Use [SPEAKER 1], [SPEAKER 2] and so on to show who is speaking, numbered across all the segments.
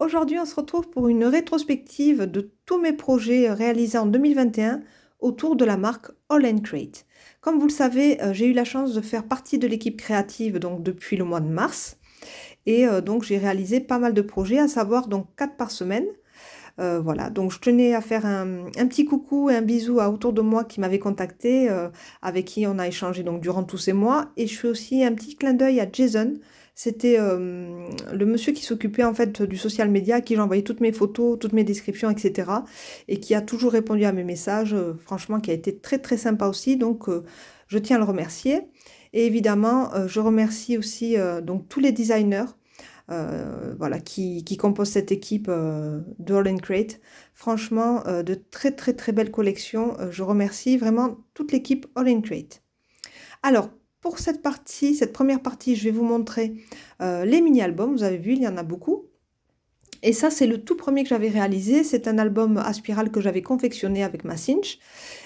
[SPEAKER 1] Aujourd'hui, on se retrouve pour une rétrospective de tous mes projets réalisés en 2021 autour de la marque All and Create. Comme vous le savez, j'ai eu la chance de faire partie de l'équipe créative donc depuis le mois de mars et donc j'ai réalisé pas mal de projets, à savoir donc 4 par semaine. Voilà, donc je tenais à faire un petit coucou et un bisou à autour de moi qui m'avait contacté, avec qui on a échangé donc durant tous ces mois. Et je fais aussi un petit clin d'œil à Jason. C'était le monsieur qui s'occupait en fait du social media, à qui j'envoyais toutes mes photos, toutes mes descriptions, etc. Et qui a toujours répondu à mes messages, franchement, qui a été très très sympa aussi. Donc je tiens à le remercier. Et évidemment, je remercie aussi donc tous les designers voilà, qui composent cette équipe de All and Create. Franchement, de très très très belles collections. Je remercie vraiment toute l'équipe All and Create. Alors, pour cette partie, cette première partie, je vais vous montrer les mini-albums. Vous avez vu, il y en a beaucoup. Et ça, c'est le tout premier que j'avais réalisé. C'est un album à spirale que j'avais confectionné avec ma cinch,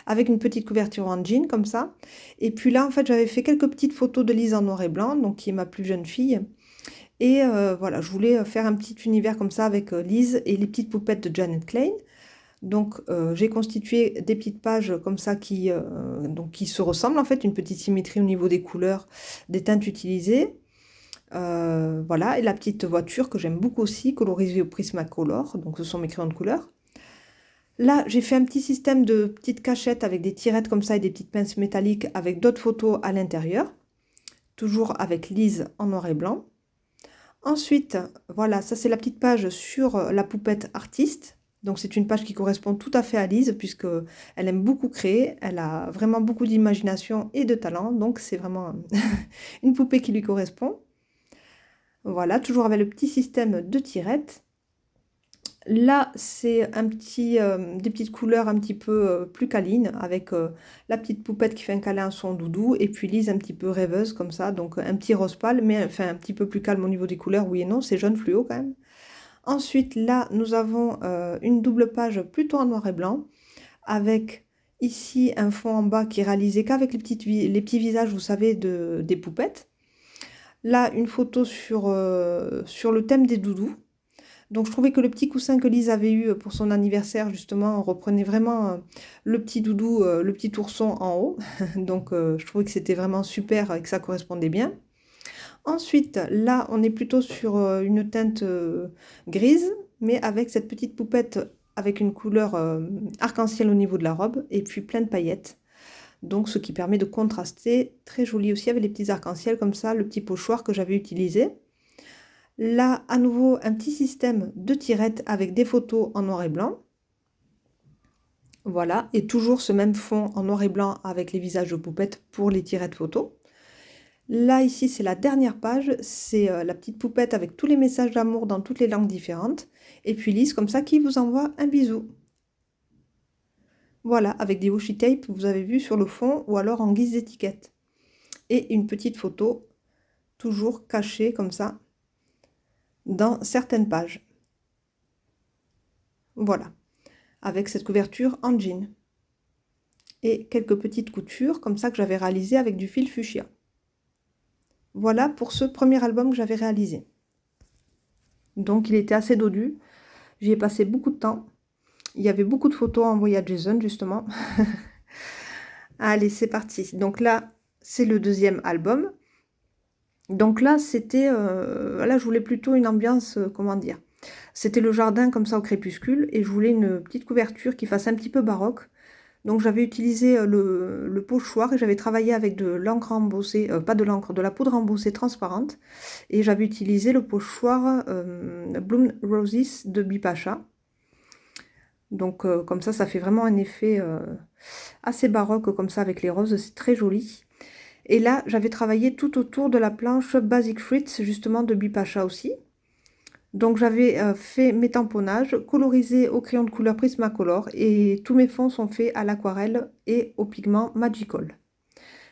[SPEAKER 1] avec une petite couverture en jean, comme ça. Et puis là, en fait, j'avais fait quelques petites photos de Lise en noir et blanc, donc qui est ma plus jeune fille. Et voilà, je voulais faire un petit univers comme ça avec Lise et les petites poupettes de Janet Klein. Donc j'ai constitué des petites pages comme ça donc, qui se ressemblent en fait, une petite symétrie au niveau des couleurs, des teintes utilisées. Voilà, et la petite voiture que j'aime beaucoup aussi, colorisée au Prismacolor, donc ce sont mes crayons de couleur. Là, j'ai fait un petit système de petites cachettes avec des tirettes comme ça et des petites pinces métalliques avec d'autres photos à l'intérieur, toujours avec Lise en noir et blanc. Ensuite, voilà, ça c'est la petite page sur la poupette artiste. Donc c'est une page qui correspond tout à fait à Lise puisque elle aime beaucoup créer, elle a vraiment beaucoup d'imagination et de talent, donc c'est vraiment une poupée qui lui correspond. Voilà, toujours avec le petit système de tirettes. Là, c'est des petites couleurs un petit peu plus câlines, avec la petite poupette qui fait un câlin à son doudou, et puis Lise un petit peu rêveuse comme ça, donc un petit rose pâle, mais enfin un petit peu plus calme au niveau des couleurs, oui et non, c'est jaune fluo quand même. Ensuite, là, nous avons une double page plutôt en noir et blanc, avec ici un fond en bas qui est réalisé qu'avec les petits visages, vous savez, des poupettes. Là, une photo sur le thème des doudous. Donc je trouvais que le petit coussin que Lise avait eu pour son anniversaire, justement, on reprenait vraiment le petit doudou, le petit ourson en haut. Donc je trouvais que c'était vraiment super et que ça correspondait bien. Ensuite, là, on est plutôt sur une teinte grise, mais avec cette petite poupette avec une couleur arc-en-ciel au niveau de la robe et puis plein de paillettes. Donc ce qui permet de contraster, très joli aussi avec les petits arcs-en-ciel comme ça, le petit pochoir que j'avais utilisé. Là, à nouveau, un petit système de tirettes avec des photos en noir et blanc. Voilà, et toujours ce même fond en noir et blanc avec les visages de poupettes pour les tirettes photos. Là, ici, c'est la dernière page. C'est la petite poupette avec tous les messages d'amour dans toutes les langues différentes. Et puis Lise, comme ça, qui vous envoie un bisou. Voilà, avec des washi tape, vous avez vu sur le fond, ou alors en guise d'étiquette. Et une petite photo, toujours cachée comme ça, dans certaines pages. Voilà, avec cette couverture en jean. Et quelques petites coutures comme ça que j'avais réalisées avec du fil fuchsia. Voilà pour ce premier album que j'avais réalisé. Donc il était assez dodu, j'y ai passé beaucoup de temps. Il y avait beaucoup de photos envoyées à Jason justement. Allez, c'est parti. Donc là, c'est le deuxième album. Donc là, là, je voulais plutôt une ambiance, comment dire. C'était le jardin comme ça au crépuscule et je voulais une petite couverture qui fasse un petit peu baroque. Donc j'avais utilisé le pochoir et j'avais travaillé avec de l'encre embossée, pas de l'encre, de la poudre embossée transparente. Et j'avais utilisé le pochoir Bloom Roses de Bipacha. Donc comme ça fait vraiment un effet assez baroque comme ça avec les roses, c'est très joli. Et là, j'avais travaillé tout autour de la planche Basic Fruits, justement de Bipacha aussi. Donc j'avais fait mes tamponnages, colorisés au crayon de couleur Prismacolor et tous mes fonds sont faits à l'aquarelle et au pigment Magical.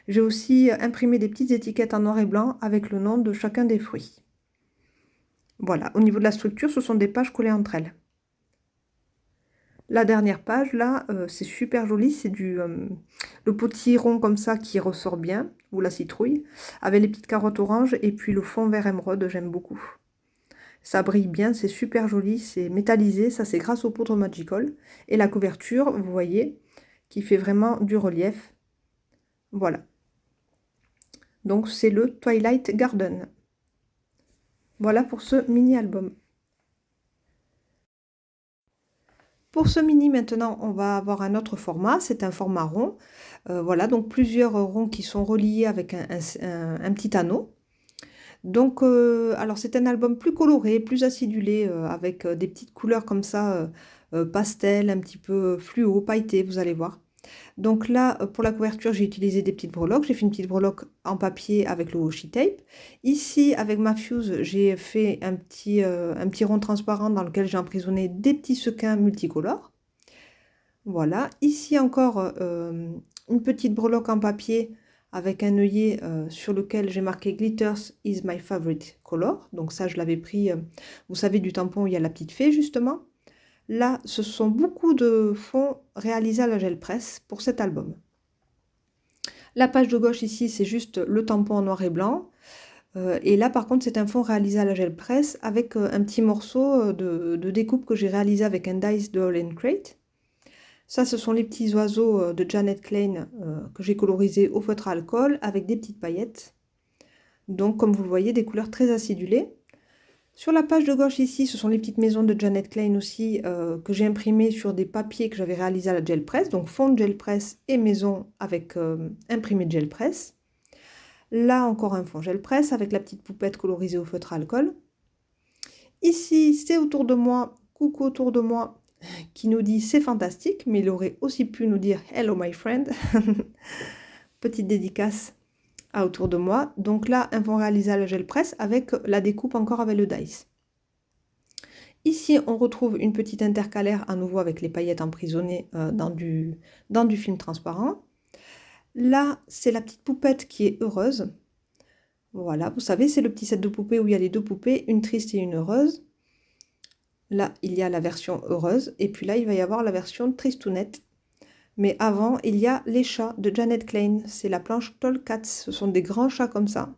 [SPEAKER 1] J'ai aussi imprimé des petites étiquettes en noir et blanc avec le nom de chacun des fruits. Voilà, au niveau de la structure, ce sont des pages collées entre elles. La dernière page, là, c'est super joli, c'est le potiron comme ça qui ressort bien, ou la citrouille, avec les petites carottes oranges et puis le fond vert émeraude, j'aime beaucoup. Ça brille bien, c'est super joli, c'est métallisé, ça c'est grâce aux poudres Magical. Et la couverture, vous voyez, qui fait vraiment du relief. Voilà. Donc c'est le Twilight Garden. Voilà pour ce mini-album. Pour ce mini maintenant, on va avoir un autre format, c'est un format rond. Voilà, donc plusieurs ronds qui sont reliés avec un petit anneau. Donc, alors c'est un album plus coloré, plus acidulé, avec des petites couleurs comme ça, pastel, un petit peu fluo, pailleté, vous allez voir. Donc là, pour la couverture, j'ai utilisé des petites breloques. J'ai fait une petite breloque en papier avec le washi tape. Ici, avec ma fuse, j'ai fait un petit rond transparent dans lequel j'ai emprisonné des petits sequins multicolores. Voilà. Ici encore, une petite breloque en papier avec un œillet sur lequel j'ai marqué Glitters is my favorite color. Donc ça, je l'avais pris, vous savez, du tampon où il y a la petite fée, justement. Là, ce sont beaucoup de fonds réalisés à la gel presse pour cet album. La page de gauche ici, c'est juste le tampon en noir et blanc. Et là, par contre, c'est un fond réalisé à la gel presse avec un petit morceau de découpe que j'ai réalisé avec un dice de All Crate. Ça, ce sont les petits oiseaux de Janet Klein que j'ai colorisés au feutre à alcool avec des petites paillettes. Donc, comme vous le voyez, des couleurs très acidulées. Sur la page de gauche ici, ce sont les petites maisons de Janet Klein aussi que j'ai imprimées sur des papiers que j'avais réalisés à la gel press. Donc fond de gel press et maison avec imprimé de gel press. Là encore un fond gel press avec la petite poupette colorisée au feutre à alcool. Ici, c'est autour de moi, coucou autour de moi, qui nous dit c'est fantastique, mais il aurait aussi pu nous dire hello my friend. Petite dédicace à autour de moi. Donc là, un fond réalisé à la gel press avec la découpe encore avec le dice. Ici, on retrouve une petite intercalaire à nouveau avec les paillettes emprisonnées dans du film transparent. Là, c'est la petite poupette qui est heureuse. Voilà, vous savez, c'est le petit set de poupées où il y a les deux poupées, une triste et une heureuse. Là, il y a la version heureuse. Et puis là, il va y avoir la version tristounette. Mais avant, il y a les chats de Janet Klein. C'est la planche Tall Cats. Ce sont des grands chats comme ça.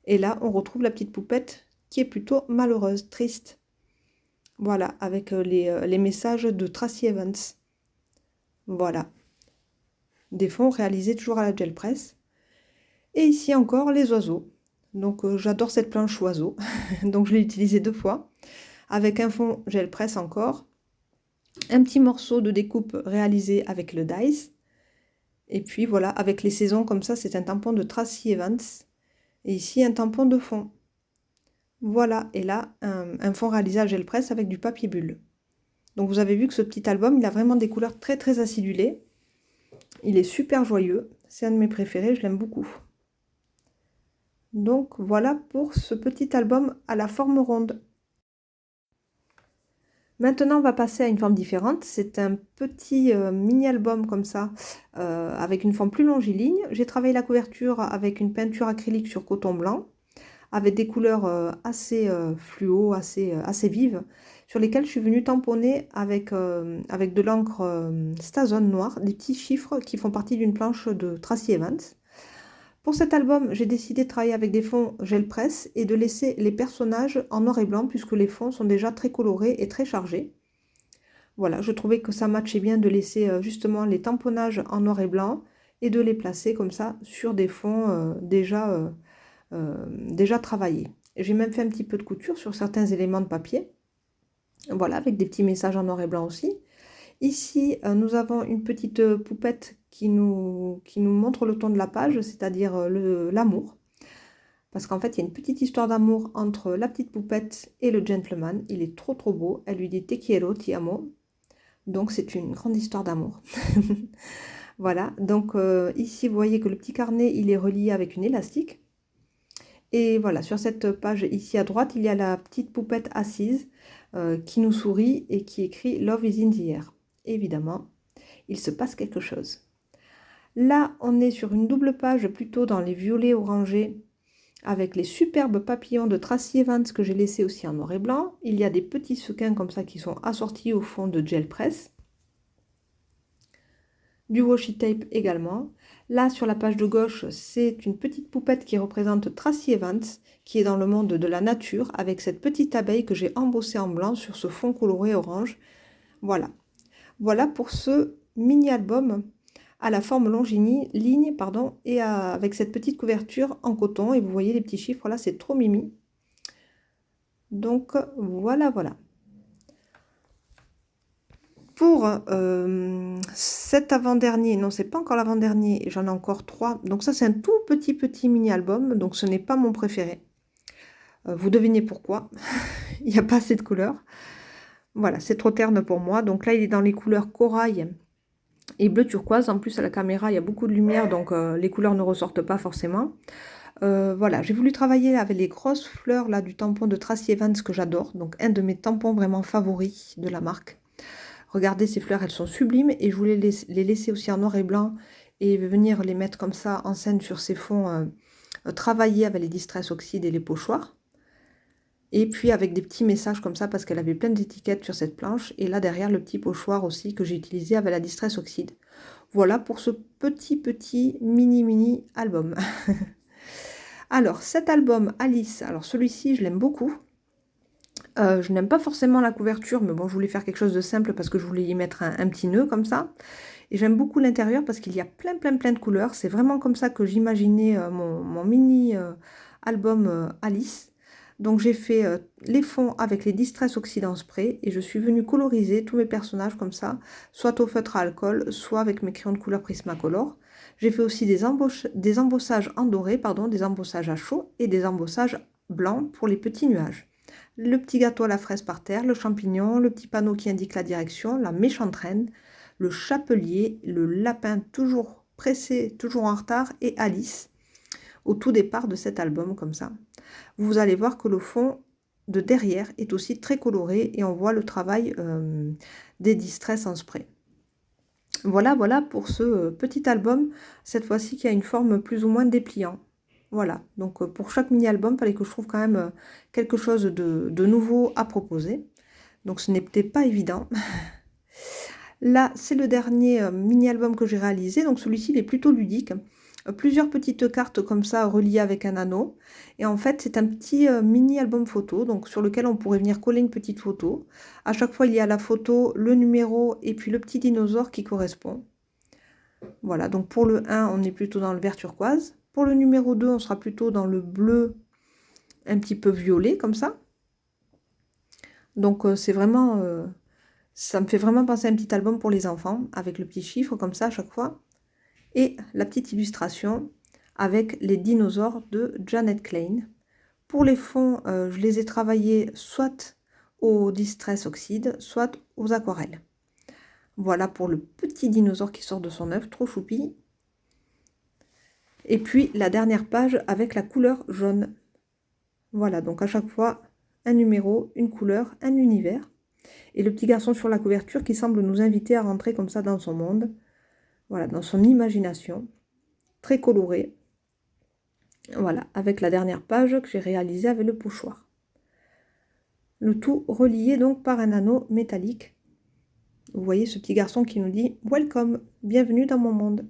[SPEAKER 1] Et là, on retrouve la petite poupette qui est plutôt malheureuse, triste. Voilà, avec les messages de Tracy Evans. Voilà. Des fonds réalisés toujours à la gel press. Et ici encore, les oiseaux. Donc, j'adore cette planche oiseau. Donc, je l'ai utilisée 2 fois. Avec un fond gel press encore. Un petit morceau de découpe réalisé avec le dice. Et puis, voilà, avec les saisons comme ça, c'est un tampon de Tracy Evans. Et ici, un tampon de fond. Voilà, et là, un fond réalisé à gel press avec du papier bulle. Donc vous avez vu que ce petit album, il a vraiment des couleurs très très acidulées. Il est super joyeux, c'est un de mes préférés, je l'aime beaucoup. Donc voilà pour ce petit album à la forme ronde. Maintenant, on va passer à une forme différente. C'est un petit mini-album comme ça, avec une forme plus longiligne. J'ai travaillé la couverture avec une peinture acrylique sur coton blanc, avec des couleurs assez fluo, assez vives, sur lesquelles je suis venue tamponner avec de l'encre Stazone noire, des petits chiffres qui font partie d'une planche de Tracy Evans. Pour cet album, j'ai décidé de travailler avec des fonds gel press et de laisser les personnages en noir et blanc, puisque les fonds sont déjà très colorés et très chargés. Voilà, je trouvais que ça matchait bien de laisser justement les tamponnages en noir et blanc et de les placer comme ça sur des fonds déjà travaillé. J'ai même fait un petit peu de couture sur certains éléments de papier. Voilà, avec des petits messages en noir et blanc aussi. Ici, nous avons une petite poupette qui nous montre le ton de la page, c'est-à-dire l'amour. Parce qu'en fait, il y a une petite histoire d'amour entre la petite poupette et le gentleman. Il est trop trop beau. Elle lui dit te quiero, ti amo. Donc c'est une grande histoire d'amour. Voilà, donc ici, vous voyez que le petit carnet, il est relié avec une élastique. Et voilà, sur cette page ici à droite, il y a la petite poupette assise qui nous sourit et qui écrit Love is in the air. Évidemment, il se passe quelque chose. Là, on est sur une double page plutôt dans les violets orangés avec les superbes papillons de Tracy Evans que j'ai laissés aussi en noir et blanc. Il y a des petits sequins comme ça qui sont assortis au fond de gel press. Du washi tape également. Là, sur la page de gauche, c'est une petite poupette qui représente Tracy Evans, qui est dans le monde de la nature, avec cette petite abeille que j'ai embossée en blanc sur ce fond coloré orange. Voilà. Voilà pour ce mini-album à la forme longiligne, pardon, et avec cette petite couverture en coton. Et vous voyez les petits chiffres là, c'est trop mimi. Donc voilà, voilà. Pour cet avant-dernier, non, c'est pas encore l'avant-dernier, j'en ai encore 3. Donc ça, c'est un tout petit mini-album, donc ce n'est pas mon préféré. Vous devinez pourquoi. Il n'y a pas assez de couleurs. Voilà, c'est trop terne pour moi. Donc là, il est dans les couleurs corail et bleu turquoise. En plus, à la caméra, il y a beaucoup de lumière, donc les couleurs ne ressortent pas forcément. Voilà, j'ai voulu travailler avec les grosses fleurs là du tampon de Tracy Evans que j'adore. Donc un de mes tampons vraiment favoris de la marque. Regardez, ces fleurs, elles sont sublimes et je voulais les laisser aussi en noir et blanc et venir les mettre comme ça en scène sur ces fonds travaillés avec les Distress Oxide et les pochoirs. Et puis avec des petits messages comme ça parce qu'elle avait plein d'étiquettes sur cette planche. Et là derrière le petit pochoir aussi que j'ai utilisé avec la Distress Oxide. Voilà pour ce petit mini album. Alors cet album Alice, alors celui-ci je l'aime beaucoup. Je n'aime pas forcément la couverture, mais bon, je voulais faire quelque chose de simple parce que je voulais y mettre un petit nœud comme ça. Et j'aime beaucoup l'intérieur parce qu'il y a plein de couleurs. C'est vraiment comme ça que j'imaginais mon mini album Alice. Donc j'ai fait les fonds avec les Distress Oxydant Spray et je suis venue coloriser tous mes personnages comme ça, soit au feutre à alcool, soit avec mes crayons de couleur Prismacolor. J'ai fait aussi des embossages en doré, pardon, des embossages à chaud et des embossages blancs pour les petits nuages. Le petit gâteau à la fraise par terre, le champignon, le petit panneau qui indique la direction, la méchante reine, le chapelier, le lapin toujours pressé, toujours en retard et Alice au tout départ de cet album comme ça. Vous allez voir que le fond de derrière est aussi très coloré et on voit le travail des Distress en spray. Voilà, voilà pour ce petit album, cette fois-ci qui a une forme plus ou moins dépliant. Voilà, donc pour chaque mini-album, il fallait que je trouve quand même quelque chose de nouveau à proposer. Donc ce n'était pas évident. Là, c'est le dernier mini-album que j'ai réalisé. Donc celui-ci, il est plutôt ludique. Plusieurs petites cartes comme ça reliées avec un anneau. Et en fait, c'est un petit mini-album photo donc sur lequel on pourrait venir coller une petite photo. À chaque fois, il y a la photo, le numéro et puis le petit dinosaure qui correspond. Voilà, donc pour le 1, on est plutôt dans le vert turquoise. Pour le numéro 2, on sera plutôt dans le bleu un petit peu violet, comme ça. Donc c'est vraiment... ça me fait vraiment penser à un petit album pour les enfants, avec le petit chiffre comme ça à chaque fois. Et la petite illustration avec les dinosaures de Janet Klein. Pour les fonds, je les ai travaillés soit au Distress Oxide, soit aux aquarelles. Voilà pour le petit dinosaure qui sort de son œuf, trop choupi. Et puis la dernière page avec la couleur jaune. Voilà, donc à chaque fois, un numéro, une couleur, un univers. Et le petit garçon sur la couverture qui semble nous inviter à rentrer comme ça dans son monde. Voilà, dans son imagination. Très coloré. Voilà, avec la dernière page que j'ai réalisée avec le pochoir. Le tout relié donc par un anneau métallique. Vous voyez ce petit garçon qui nous dit « Welcome, bienvenue dans mon monde ».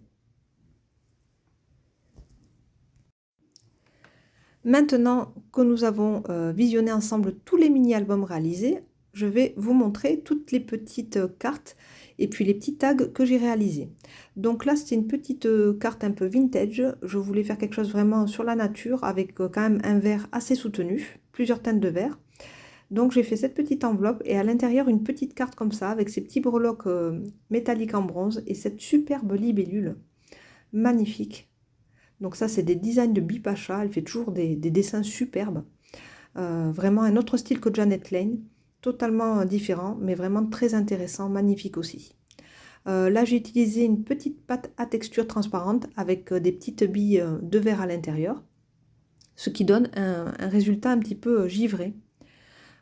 [SPEAKER 1] Maintenant que nous avons visionné ensemble tous les mini-albums réalisés, je vais vous montrer toutes les petites cartes et puis les petits tags que j'ai réalisés. Donc là, c'est une petite carte un peu vintage. Je voulais faire quelque chose vraiment sur la nature avec quand même un vert assez soutenu, plusieurs teintes de vert. Donc j'ai fait cette petite enveloppe et à l'intérieur une petite carte comme ça avec ces petits breloques métalliques en bronze et cette superbe libellule. Magnifique. Donc ça, c'est des designs de Bipacha. Elle fait toujours des dessins superbes. Vraiment un autre style que Janet Klein. Totalement différent, mais vraiment très intéressant, magnifique aussi. Là, j'ai utilisé une petite pâte à texture transparente avec des petites billes de verre à l'intérieur. Ce qui donne un résultat un petit peu givré.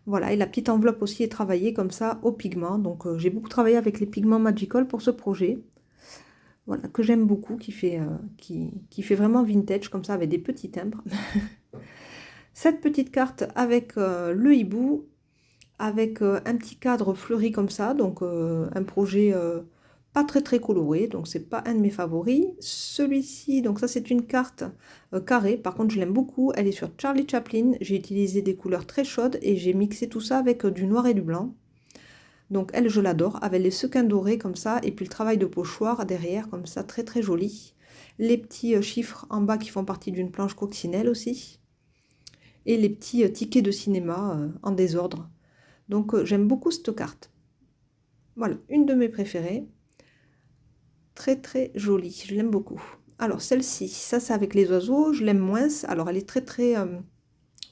[SPEAKER 1] Voilà, et la petite enveloppe aussi est travaillée comme ça au pigment. Donc j'ai beaucoup travaillé avec les pigments Magical pour ce projet. Voilà, que j'aime beaucoup, qui fait vraiment vintage, comme ça, avec des petits timbres. Cette petite carte avec le hibou, avec un petit cadre fleuri comme ça, donc un projet pas très très coloré, donc c'est pas un de mes favoris. Celui-ci, donc ça c'est une carte carrée, par contre je l'aime beaucoup, elle est sur Charlie Chaplin. J'ai utilisé des couleurs très chaudes et j'ai mixé tout ça avec du noir et du blanc. Donc elle, je l'adore, avec les sequins dorés comme ça, et puis le travail de pochoir derrière, comme ça, très très joli. Les petits chiffres en bas qui font partie d'une planche coccinelle aussi. Et les petits tickets de cinéma en désordre. Donc j'aime beaucoup cette carte. Voilà, une de mes préférées. Très très jolie, je l'aime beaucoup. Alors celle-ci, ça c'est avec les oiseaux, je l'aime moins. Alors elle est très très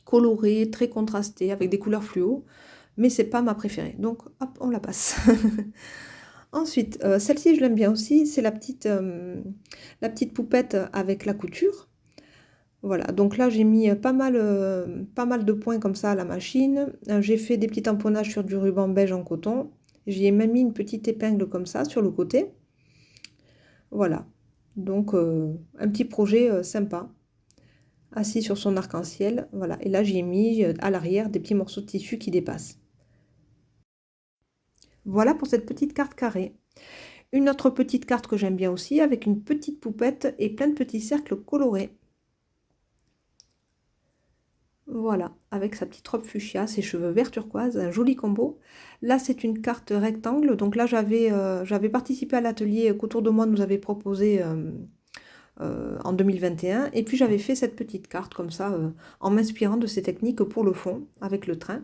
[SPEAKER 1] colorée, très contrastée, avec des couleurs fluo. Mais c'est pas ma préférée, donc hop, on la passe. Ensuite, celle-ci, je l'aime bien aussi, c'est la petite poupette avec la couture. Voilà, donc là, j'ai mis pas mal de points comme ça à la machine. J'ai fait des petits tamponnages sur du ruban beige en coton. J'y ai même mis une petite épingle comme ça sur le côté. Voilà, donc un petit projet sympa, assis sur son arc-en-ciel. Voilà, et là, j'y ai mis à l'arrière des petits morceaux de tissu qui dépassent. Voilà pour cette petite carte carrée. Une autre petite carte que j'aime bien aussi, avec une petite poupette et plein de petits cercles colorés. Voilà, avec sa petite robe fuchsia, ses cheveux vert turquoise, un joli combo. Là, c'est une carte rectangle. Donc là, j'avais participé à l'atelier qu'autour de moi nous avait proposé en 2021. Et puis, j'avais fait cette petite carte comme ça, en m'inspirant de ces techniques pour le fond, avec le train.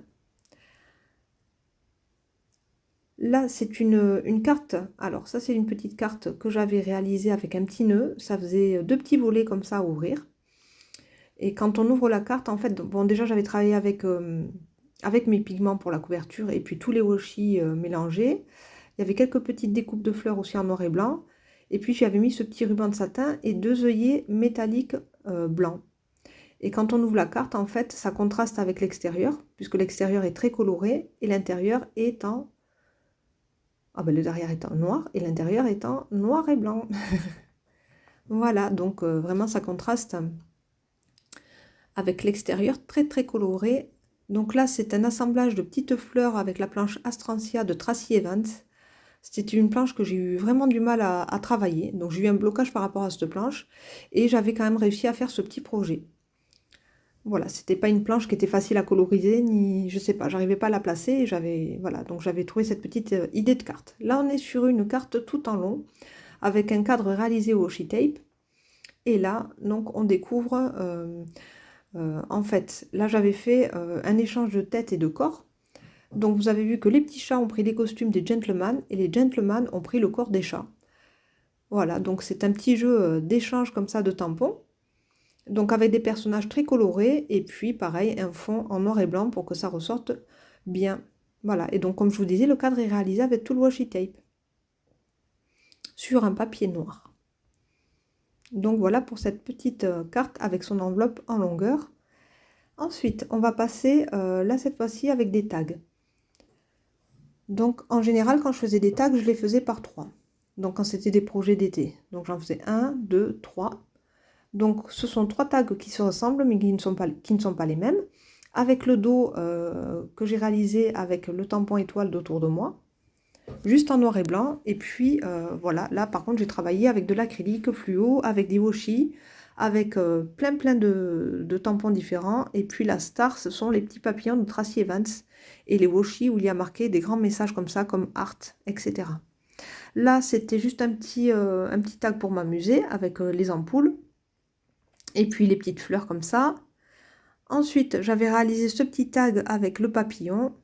[SPEAKER 1] Là, c'est une carte. Alors, ça, c'est une petite carte que j'avais réalisée avec un petit nœud. Ça faisait deux petits volets comme ça à ouvrir. Et quand on ouvre la carte, en fait, bon, déjà, j'avais travaillé avec mes pigments pour la couverture et puis tous les washi mélangés. Il y avait quelques petites découpes de fleurs aussi en noir et blanc. Et puis, j'avais mis ce petit ruban de satin et deux œillets métalliques blancs. Et quand on ouvre la carte, en fait, ça contraste avec l'extérieur, puisque l'extérieur est très coloré et l'intérieur est en... Ah ben, le derrière est en noir et l'intérieur est en noir et blanc. Voilà, donc vraiment, ça contraste avec l'extérieur très très coloré. Donc là, c'est un assemblage de petites fleurs avec la planche Astrantia de Tracy Evans. C'était une planche que j'ai eu vraiment du mal à travailler. Donc j'ai eu un blocage par rapport à cette planche. Et j'avais quand même réussi à faire ce petit projet. Voilà, c'était pas une planche qui était facile à coloriser, ni je sais pas, j'arrivais pas à la placer. Et voilà, donc j'avais trouvé cette petite idée de carte. Là, on est sur une carte tout en long, avec un cadre réalisé au washi tape. Et là, donc, on découvre... en fait, là j'avais fait un échange de tête et de corps. Donc vous avez vu que les petits chats ont pris les costumes des gentlemen et les gentlemen ont pris le corps des chats. Voilà, donc c'est un petit jeu d'échange comme ça de tampons. Donc avec des personnages très colorés et puis pareil, un fond en noir et blanc pour que ça ressorte bien. Voilà, et donc comme je vous disais, le cadre est réalisé avec tout le washi tape sur un papier noir. Donc voilà pour cette petite carte avec son enveloppe en longueur. Ensuite, on va passer là cette fois-ci avec des tags. Donc en général, quand je faisais des tags, je les faisais par 3. Donc quand c'était des projets d'été. Donc j'en faisais 1, 2, 3. Donc ce sont 3 tags qui se ressemblent mais qui ne sont pas les mêmes. Avec le dos que j'ai réalisé avec le tampon étoile d'Autour de moi. Juste en noir et blanc. Et puis voilà, là par contre j'ai travaillé avec de l'acrylique fluo, avec des washi, avec plein de tampons différents. Et puis la star, ce sont les petits papillons de Tracy Evans et les washi où il y a marqué des grands messages comme ça, comme art, etc. Là, c'était juste un petit tag pour m'amuser avec les ampoules et puis les petites fleurs comme ça. Ensuite, j'avais réalisé ce petit tag avec le papillon.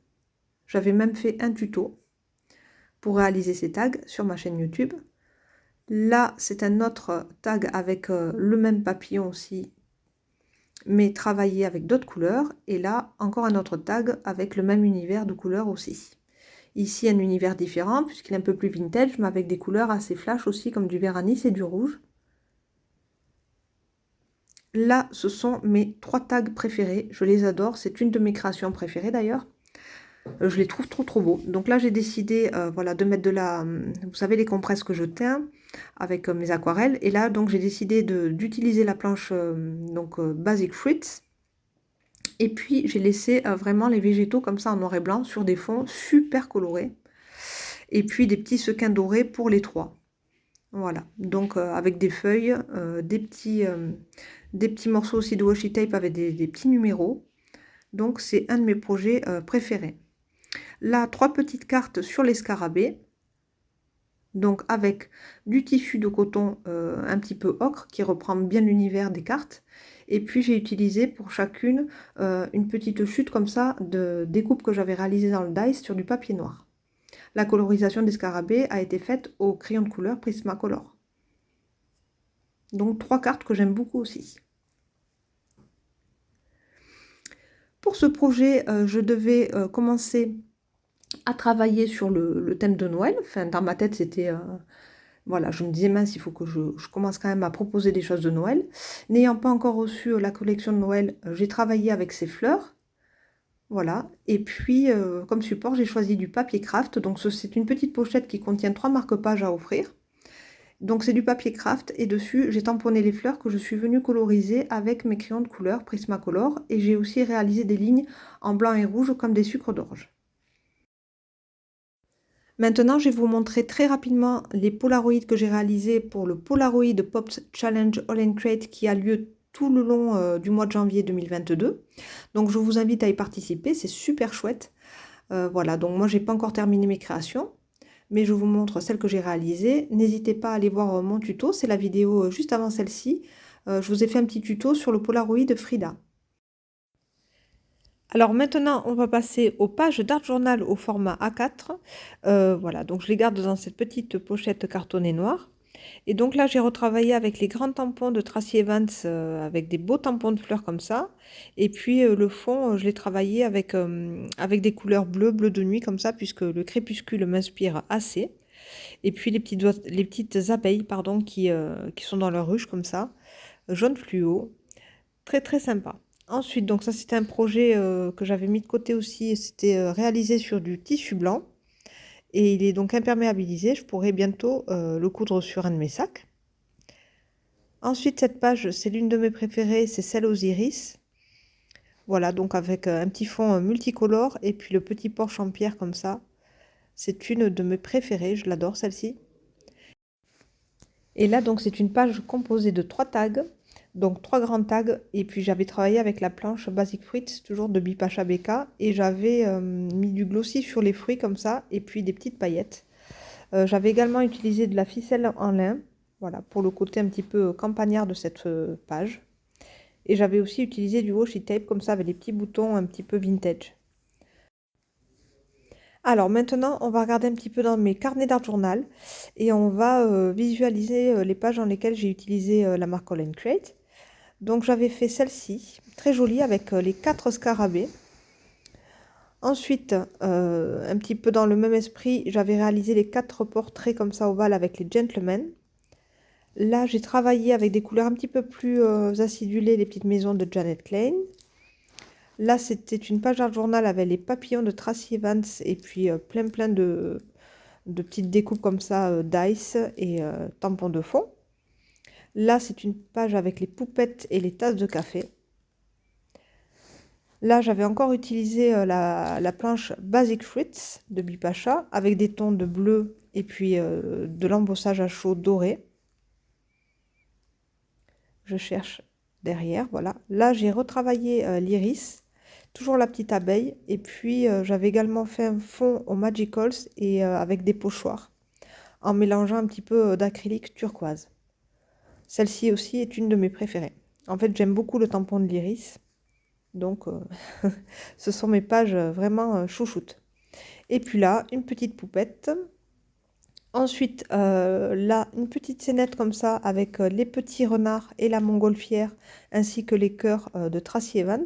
[SPEAKER 1] J'avais même fait un tuto pour réaliser ces tags sur ma chaîne YouTube. Là, c'est un autre tag avec le même papillon aussi, mais travaillé avec d'autres couleurs. Et là, encore un autre tag avec le même univers de couleurs aussi. Ici, un univers différent, puisqu'il est un peu plus vintage, mais avec des couleurs assez flash aussi, comme du vert anis et du rouge. Là, ce sont mes 3 tags préférés. Je les adore. C'est une de mes créations préférées d'ailleurs. Je les trouve trop beaux. Donc là, j'ai décidé voilà, de mettre vous savez, les compresses que je teins avec mes aquarelles. Et là, donc, j'ai décidé d'utiliser la planche Basic Fruits. Et puis, j'ai laissé vraiment les végétaux comme ça en noir et blanc sur des fonds super colorés. et puis des petits sequins dorés pour les 3. Voilà, donc avec des feuilles, des petits morceaux aussi de washi tape avec des petits numéros. Donc c'est un de mes projets préférés. Là, 3 petites cartes sur les scarabées. Donc avec du tissu de coton un petit peu ocre qui reprend bien l'univers des cartes. Et puis j'ai utilisé pour chacune une petite chute comme ça de découpe que j'avais réalisée dans le dice sur du papier noir. La colorisation des scarabées a été faite au crayon de couleur Prismacolor. Donc 3 cartes que j'aime beaucoup aussi. Pour ce projet, je devais commencer à travailler sur le thème de Noël. Enfin, dans ma tête, c'était... voilà, je me disais, mince, il faut que je commence quand même à proposer des choses de Noël. N'ayant pas encore reçu la collection de Noël, j'ai travaillé avec ces fleurs. Voilà, et puis comme support, j'ai choisi du papier craft. Donc c'est une petite pochette qui contient 3 marque-pages à offrir. Donc c'est du papier craft et dessus, j'ai tamponné les fleurs que je suis venue coloriser avec mes crayons de couleur Prismacolor. Et j'ai aussi réalisé des lignes en blanc et rouge comme des sucres d'orge. Maintenant, je vais vous montrer très rapidement les Polaroids que j'ai réalisés pour le Polaroid Pops Challenge All in Crate qui a lieu tout le long du mois de janvier 2022. Donc je vous invite à y participer, c'est super chouette. Voilà, donc moi j'ai pas encore terminé mes créations, mais je vous montre celles que j'ai réalisées. N'hésitez pas à aller voir mon tuto, c'est la vidéo juste avant celle-ci. Je vous ai fait un petit tuto sur le Polaroid Frida. Alors maintenant, on va passer aux pages d'Art Journal au format A4. Voilà, donc je les garde dans cette petite pochette cartonnée noire. Et donc là, j'ai retravaillé avec les grands tampons de Tracy Evans, avec des beaux tampons de fleurs comme ça. Et puis le fond, je l'ai travaillé avec des couleurs bleues, bleu de nuit comme ça, puisque le crépuscule m'inspire assez. Et puis les petites abeilles, pardon, qui sont dans leur ruche comme ça, jaune fluo. Très très sympa. Ensuite, donc ça c'était un projet que j'avais mis de côté aussi, c'était réalisé sur du tissu blanc et il est donc imperméabilisé, je pourrai bientôt le coudre sur un de mes sacs. Ensuite, cette page, c'est l'une de mes préférées, c'est celle aux iris. Voilà, donc avec un petit fond multicolore et puis le petit porche en pierre comme ça. C'est une de mes préférées, je l'adore celle-ci. Et là, donc c'est une page composée de 3 tags. Donc 3 grands tags, et puis j'avais travaillé avec la planche Basic Fruits, toujours de Bipacha BK, et j'avais mis du glossy sur les fruits comme ça, et puis des petites paillettes. J'avais également utilisé de la ficelle en lin, voilà, pour le côté un petit peu campagnard de cette page. Et j'avais aussi utilisé du washi tape, comme ça, avec des petits boutons un petit peu vintage. Alors maintenant, on va regarder un petit peu dans mes carnets d'art journal, et on va visualiser les pages dans lesquelles j'ai utilisé la marque All in Crate. Donc j'avais fait celle-ci, très jolie, avec les 4 scarabées. Ensuite, un petit peu dans le même esprit, j'avais réalisé les 4 portraits comme ça ovales avec les gentlemen. Là, j'ai travaillé avec des couleurs un petit peu plus acidulées, les petites maisons de Janet Lane. Là, c'était une page d'art journal avec les papillons de Tracy Evans et puis plein de petites découpes comme ça, dice et tampons de fond. Là, c'est une page avec les poupettes et les tasses de café. Là, j'avais encore utilisé la planche Basic Fruits de Bipacha avec des tons de bleu et puis de l'embossage à chaud doré. Je cherche derrière, voilà. Là, j'ai retravaillé l'iris, toujours la petite abeille. Et puis, j'avais également fait un fond au Magicals et avec des pochoirs, en mélangeant un petit peu d'acrylique turquoise. Celle-ci aussi est une de mes préférées. En fait, j'aime beaucoup le tampon de l'iris. Donc, ce sont mes pages vraiment chouchoutes. Et puis là, une petite poupette. Ensuite, là, une petite scénette comme ça avec les petits renards et la montgolfière, ainsi que les cœurs de Tracy Evans.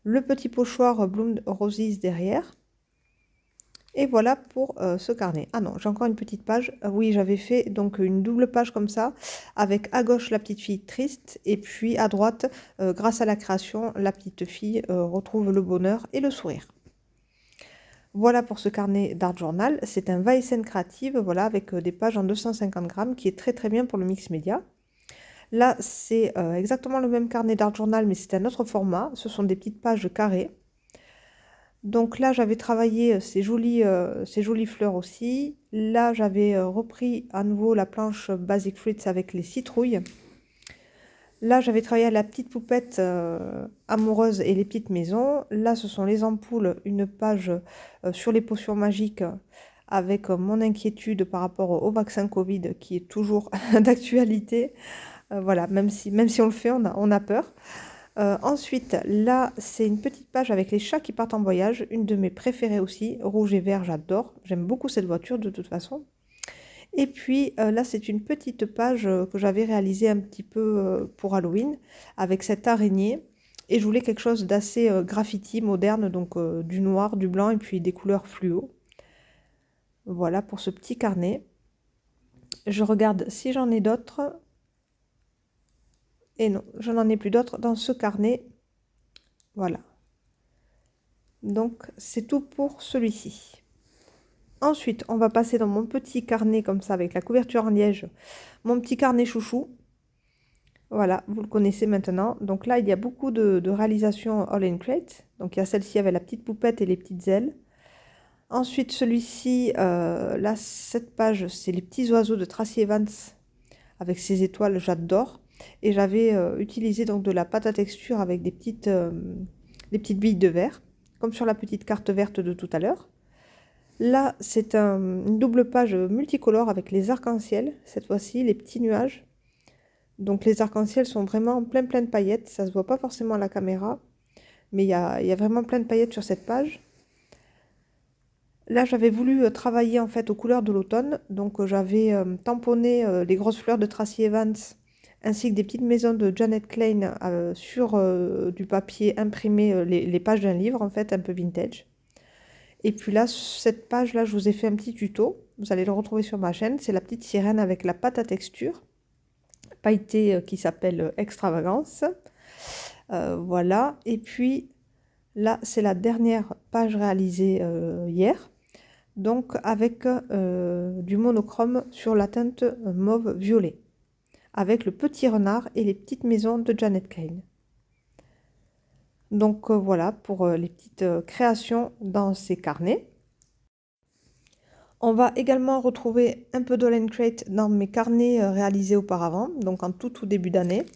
[SPEAKER 1] Le petit pochoir Bloom Roses derrière. Et voilà pour ce carnet. Ah non, j'ai encore une petite page. Oui, j'avais fait donc une double page comme ça, avec à gauche la petite fille triste, et puis à droite, grâce à la création, la petite fille retrouve le bonheur et le sourire. Voilà pour ce carnet d'art journal. C'est un Weissen créative, voilà, avec des pages en 250 grammes, qui est très très bien pour le mix média. Là, c'est exactement le même carnet d'art journal, mais c'est un autre format. Ce sont des petites pages carrées. Donc là, j'avais travaillé ces jolies fleurs aussi. Là, j'avais repris à nouveau la planche Basic Fruits avec les citrouilles. Là, j'avais travaillé à la petite poupette amoureuse et les petites maisons. Là, ce sont les ampoules, une page sur les potions magiques avec mon inquiétude par rapport au vaccin Covid qui est toujours d'actualité. Voilà, même si on le fait, on a peur. Ensuite, là, c'est une petite page avec les chats qui partent en voyage, une de mes préférées aussi, rouge et vert, j'adore. J'aime beaucoup cette voiture de toute façon. Et puis là, c'est une petite page que j'avais réalisée un petit peu pour Halloween avec cette araignée. Et je voulais quelque chose d'assez graffiti, moderne, donc du noir, du blanc et puis des couleurs fluo. Voilà pour ce petit carnet. Je regarde si j'en ai d'autres. Et non, je n'en ai plus d'autres dans ce carnet. Voilà. Donc, c'est tout pour celui-ci. Ensuite, on va passer dans mon petit carnet comme ça avec la couverture en liège. Mon petit carnet chouchou. Voilà, vous le connaissez maintenant. Donc là, il y a beaucoup de réalisations All in Crate. Donc il y a celle-ci avec la petite poupette et les petites ailes. Ensuite, celui-ci, là, cette page, c'est les petits oiseaux de Tracy Evans avec ses étoiles, j'adore. Et j'avais utilisé donc de la pâte à texture avec des petites billes de verre, comme sur la petite carte verte de tout à l'heure. Là, c'est une double page multicolore avec les arcs-en-ciel, cette fois-ci, les petits nuages. Donc les arcs-en-ciel sont vraiment plein de paillettes, ça se voit pas forcément à la caméra, mais il y a vraiment plein de paillettes sur cette page. Là, j'avais voulu travailler en fait aux couleurs de l'automne, donc j'avais tamponné les grosses fleurs de Tracy Evans ainsi que des petites maisons de Janet Klein sur du papier imprimé, les pages d'un livre en fait, un peu vintage. Et puis là, cette page-là, je vous ai fait un petit tuto, vous allez le retrouver sur ma chaîne, c'est la petite sirène avec la pâte à texture pailletée qui s'appelle Extravagance. Voilà, et puis là, c'est la dernière page réalisée hier. Donc avec du monochrome sur la teinte mauve violet, avec le petit renard et les petites maisons de Janet Klein. Donc voilà pour les petites créations dans ces carnets. On va également retrouver un peu d'All in Crate dans mes carnets réalisés auparavant, donc en tout début d'année.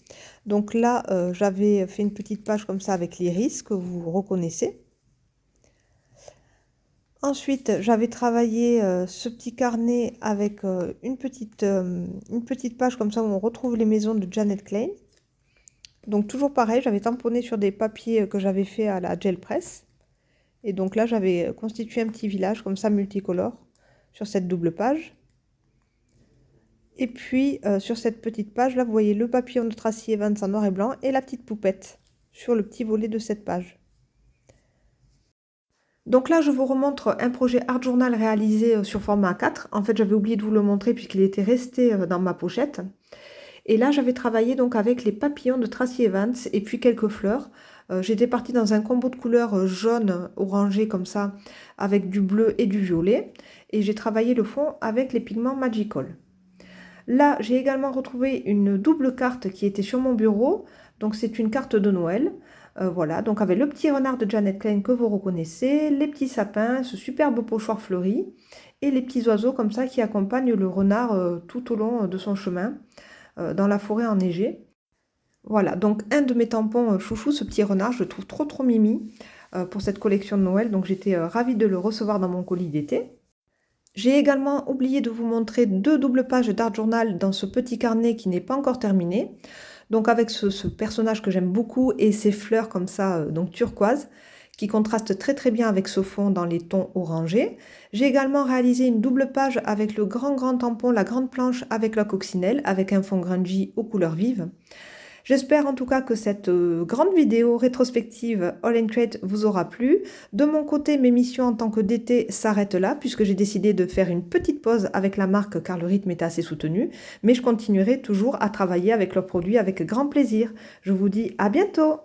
[SPEAKER 1] Donc là, j'avais fait une petite page comme ça avec l'iris que vous reconnaissez. Ensuite, j'avais travaillé ce petit carnet avec une petite page comme ça où on retrouve les maisons de Janet Klein. Donc toujours pareil, j'avais tamponné sur des papiers que j'avais fait à la gel press. Et donc là, j'avais constitué un petit village comme ça multicolore sur cette double page. Et puis sur cette petite page, là, vous voyez le papillon de Tracy Evans en noir et blanc et la petite poupette sur le petit volet de cette page. Donc là, je vous remontre un projet Art Journal réalisé sur format A4. En fait, j'avais oublié de vous le montrer puisqu'il était resté dans ma pochette. Et là, j'avais travaillé donc avec les papillons de Tracy Evans et puis quelques fleurs. J'étais partie dans un combo de couleurs jaune, orangé comme ça, avec du bleu et du violet. Et j'ai travaillé le fond avec les pigments Magical. Là, j'ai également retrouvé une double carte qui était sur mon bureau. Donc c'est une carte de Noël. Voilà, donc avec le petit renard de Janet Klein que vous reconnaissez, les petits sapins, ce superbe pochoir fleuri et les petits oiseaux comme ça qui accompagnent le renard tout au long de son chemin dans la forêt enneigée. Voilà, donc un de mes tampons chouchou, ce petit renard, je le trouve trop mimi pour cette collection de Noël, donc j'étais ravie de le recevoir dans mon colis d'été. J'ai également oublié de vous montrer 2 doubles pages d'Art Journal dans ce petit carnet qui n'est pas encore terminé. Donc avec ce personnage que j'aime beaucoup et ces fleurs comme ça, donc turquoise, qui contrastent très bien avec ce fond dans les tons orangés. J'ai également réalisé une double page avec le grand tampon, la grande planche avec la coccinelle, avec un fond grungy aux couleurs vives. J'espère en tout cas que cette grande vidéo rétrospective All in Crate vous aura plu. De mon côté, mes missions en tant que DT s'arrêtent là, puisque j'ai décidé de faire une petite pause avec la marque car le rythme est assez soutenu. Mais je continuerai toujours à travailler avec leurs produits avec grand plaisir. Je vous dis à bientôt!